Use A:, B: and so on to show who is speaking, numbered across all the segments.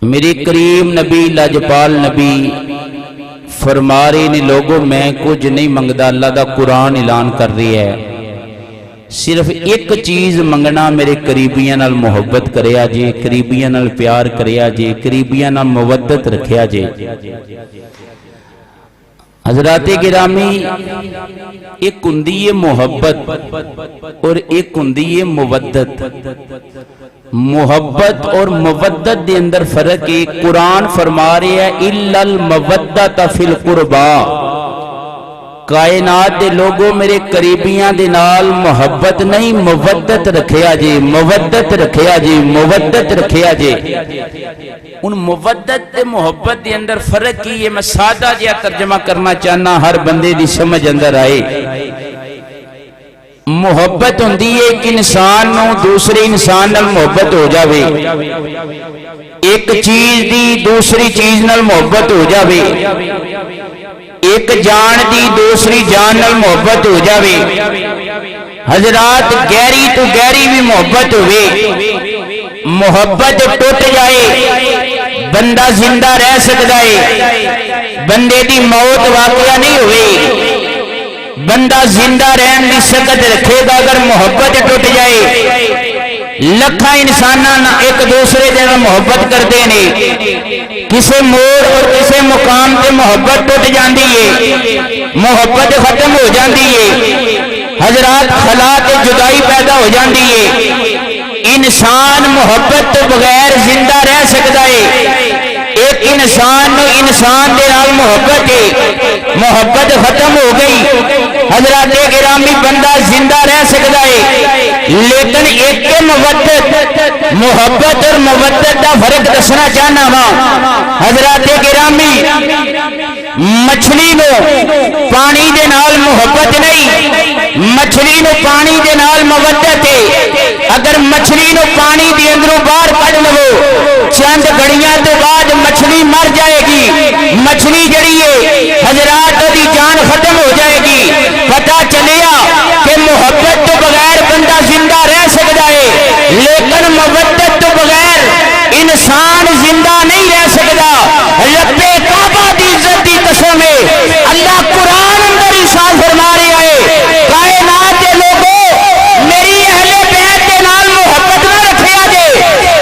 A: میرے کریم نبی لاجپال نبی فرما رہے نے لوگوں میں کچھ نہیں منگدا، اللہ دا قرآن اعلان کر رہی ہے صرف ایک چیز منگنا، میرے قریبیاں نال محبت کریا جے، قریبیاں نال پیار کریا جے، قریبیاں نال مودت رکھیا جے۔ حضرات گرامی، ایک ہندی ہے محبت اور ایک ہندی ہے مودت۔ محبت اور مودت دے اندر فرق ہے۔ قرآن فرما رہے ہے اِلَّا الْمَوَدَّةَ فِي الْقُرْبَى، کائنات دے لوگوں میرے قریبیاں دے نال محبت نہیں مودت رکھیا جے، مودت رکھیا جے، مودت رکھیا جے۔ ان مودت تے محبت دے اندر فرق کی ہے، میں سادہ جہا ترجمہ کرنا چاہنا ہر بندے دی سمجھ اندر آئے۔ محبت ہوندی ہے ایک انسان نو دوسرے انسان نال محبت ہو جاوے، ایک چیز دی دوسری چیز نال محبت ہو جاوے، ایک جان دی دوسری جان نال محبت ہو جاوے۔ حضرات گہری تو گہری بھی محبت ہوئے، محبت ٹوٹ جائے بندہ زندہ رہ سکتا ہے، بندے دی موت واقعہ نہیں ہوئے، بندہ زندہ رہن دی سکت رکھے گا اگر محبت ٹوٹ جائے۔ لکھاں انساناں ایک دوسرے دے نال محبت کرتے ہیں، کسے موڑ اور کسے مقام تے محبت ٹوٹ جاندی ہے، محبت ختم ہو جاندی ہے۔ حضرات خلا تے جدائی پیدا ہو جاندی ہے۔ انسان محبت تو بغیر زندہ رہ سکتا ہے، ایک انسان نو انسان دے نال محبت ہے، محبت ختم ہو گئی۔ حضرات گرامی بندہ زندہ رہ سکتا ہے لیکن ایک مودت، محبت اور مودت دا فرق دسنا چاہنا وا۔ حضرات گرامی مچھلی نو پانی دے نال محبت نہیں، مچھلی نو پانی دے نال مودت ہے۔ اگر مچھلی نو پانی دے اندروں باہر کڈ لو چند گھڑیاں تو بعد مچھلی مر جائے گی، مچھلی جڑی ہے حضرات دی جان ختم ہو جائے گی۔ پتہ چلیا کہ محبت تو بغیر بندہ زندہ رہ سکتا ہے لیکن مودت تو بغیر انسان زندہ نہیں رہ سکتا۔ رب کعبہ دی عزت دی قسم ہے، اللہ قرآن اندر ارشاد فرما رہا ہے کائنات دے لوگوں میری اہل بیت دے نال محبت نہ رکھیا جے،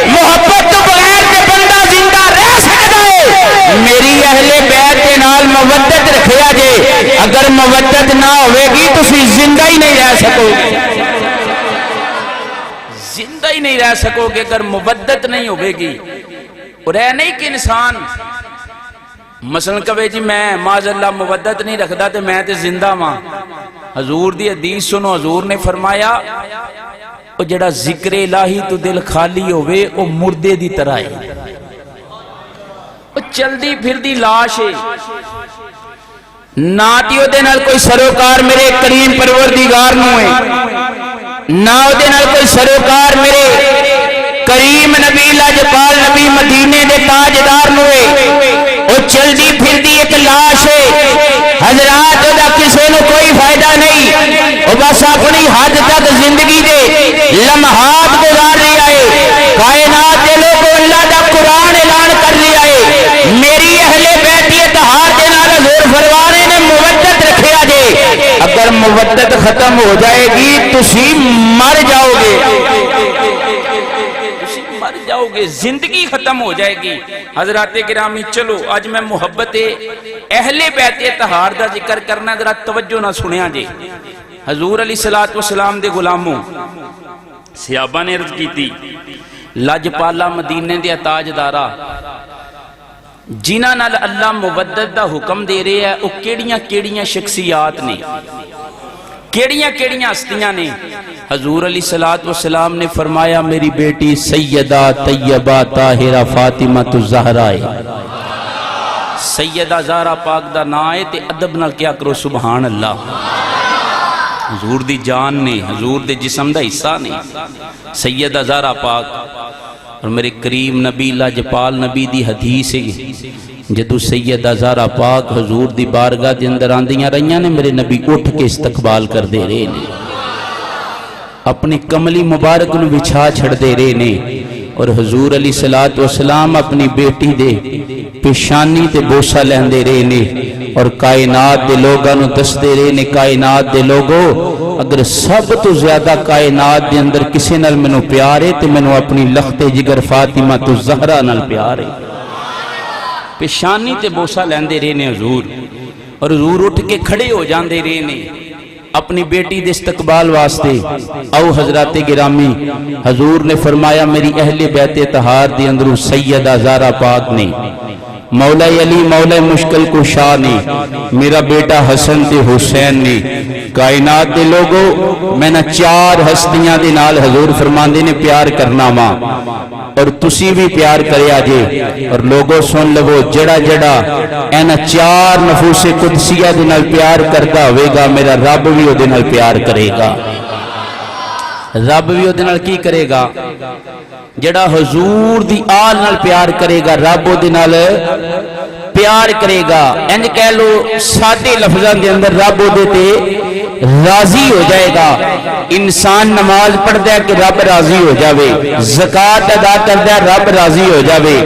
A: محبت تو بغیر تے بندہ زندہ رہ سکتا ہے، میری اہل بیت دے نال مودت رکھیا جے۔ اگر مودت نہ ہوئے گی تسی زندہ ہی نہیں رہ سکو گے، زندہ ہی نہیں رہ سکو گے اگر مودت نہیں ہوئے گی۔ اور اے نہیں کہ انسان مثلا کہے جی میں معاذ اللہ مودت نہیں رکھدا تے میں تے زندہ ماں۔ حضور دی حدیث سنو، حضور نے فرمایا او جڑا ذکر الہی تو دل خالی ہوئے او مردے دی طرح ہے، او چلدی پھر دی لاش ہے، نہ تی او دے نال کوئی سروکار میرے کریم پروردگار نو ہے، نہ او دے نال کوئی سروکار میرے کریم نبی لاجپال نبی مدینے دے تاجدار نو ہے، او چلدی پھر دی ایک لاش ہے۔ حضرات او دا کسے نو کوئی فائدہ نہیں، او بس اپنی حد تک زندگی دے لمحات گزار رہا ہے۔ کائنات دے لوگوں اللہ دا قرآن اعلان کر رہا ہے میری اہل بیت اتحاد دے نال حضور فرمانے نے مودت رکھیا جے۔ اگر مودت ختم ہو جائے گی تسی مر جاؤ گے، مر جاؤ گے، زندگی ختم ہو جائے گی۔ حضرات گرامی چلو اج میں محبت اہل بیت اتحاد دا ذکر کرنا، ذرا توجہ نہ سنیا جی۔ حضور علیہ الصلوۃ والسلام دے غلاموں صحابہ نے عرض کی تھی لاجپالا مدینے دے تاجدارا جنہاں نال اللہ مودت دا حکم دے رہے ہیں او کیڑیاں کیڑیاں شخصیات نے، کیڑیاں کیڑیاں ہستیاں نے۔ حضور علیہ الصلوۃ والسلام نے فرمایا میری بیٹی سیدہ طیبہ طاہرہ فاطمہ الزہرا ہے۔ سیدہ زہرا پاک دا نام ہے تے ادب نال کیا کرو سبحان اللہ۔ حضور دی جان نے، حضور دے جسم دا حصہ نے سیدہ زہرا پاک۔ اور میرے کریم نبی لاجپال نبی دی حدیث ہے جدو سیدہ زہرا پاک حضور دی بارگاہ دے اندر آندیاں رہیاں نے میرے نبی اٹھ کے استقبال کر دے رہے نے، اپنی کملی مبارک نو بچھا چھڑ دے رہے نے۔ اور حضور علیہ الصلوۃ والسلام اپنی بیٹی دے پیشانی تے بوسا لیندے رہے نے اور کائنات دے لوگاں نوں دسدے رہے نے کائنات دے لوگو اگر سب تو زیادہ کائنات دے اندر کسے نال مینوں پیار ہے تے مینوں اپنی لخت جگر فاطمہ تو زہرا نال پیار ہے پیشانی تے بوسا لیندے رہے نے حضور اور حضور اٹھ کے کھڑے ہو جاندے رہے نے اپنی بیٹی دے استقبال واسطے او حضرات گرامی حضور نے فرمایا میری اہل بیت طہار دے اندروں سیدہ زہرا پاک نے مولا علی مولا مشکل کشا نے میرا بیٹا حسن تے حسین نے کائنات دے لوگو میں نہ چار ہستیاں دے نال حضور فرماندے نے پیار کرنا ماں اور تسی بھی پیار کریا جے اور لوگوں سن لو جڑا جڑا اینا چار نفوس قدسیہ دے نال پیار کرتا ہوئے گا میرا رب بھی او دے نال پیار کرے گا رب بھی او دے نال کی کرے گا جڑا حضور دی آل نال پیار کرے گا رب او دے نال پیار کرے گا انج کہہ لو سادے لفظاں دے اندر رب او دے تے راضی ہو جائے گا انسان نماز پڑھتا ہے کہ رب راضی ہو جاوے زکوٰۃ ادا کرتا ہے رب راضی ہو جاوے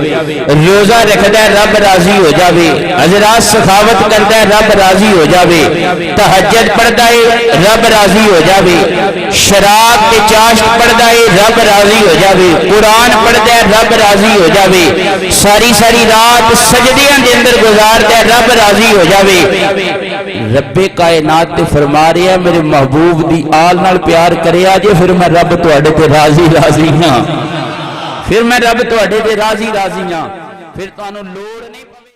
A: روزہ رکھتا ہے رب راضی ہو جاوے حضرات سخاوت کرتا ہے رب راضی ہو جاوے تہجد پڑھتا ہے رب راضی ہو جاوے شراب کے چاشت پڑھتا ہے رب راضی ہو جاوے قرآن پڑھتا ہے رب راضی ہو جاوے ساری ساری رات سجدیاں دے اندر گزارتا ہے رب راضی ہو جاوے رب کائنات تے فرما رہے ہیں میرے محبوب دی آل نال پیار کرے آجے پھر میں رب تواڈے تے راضی راضی ہاں پھر میں رب تواڈے تے راضی راضی ہاں پھر تانوں لوڑ نہیں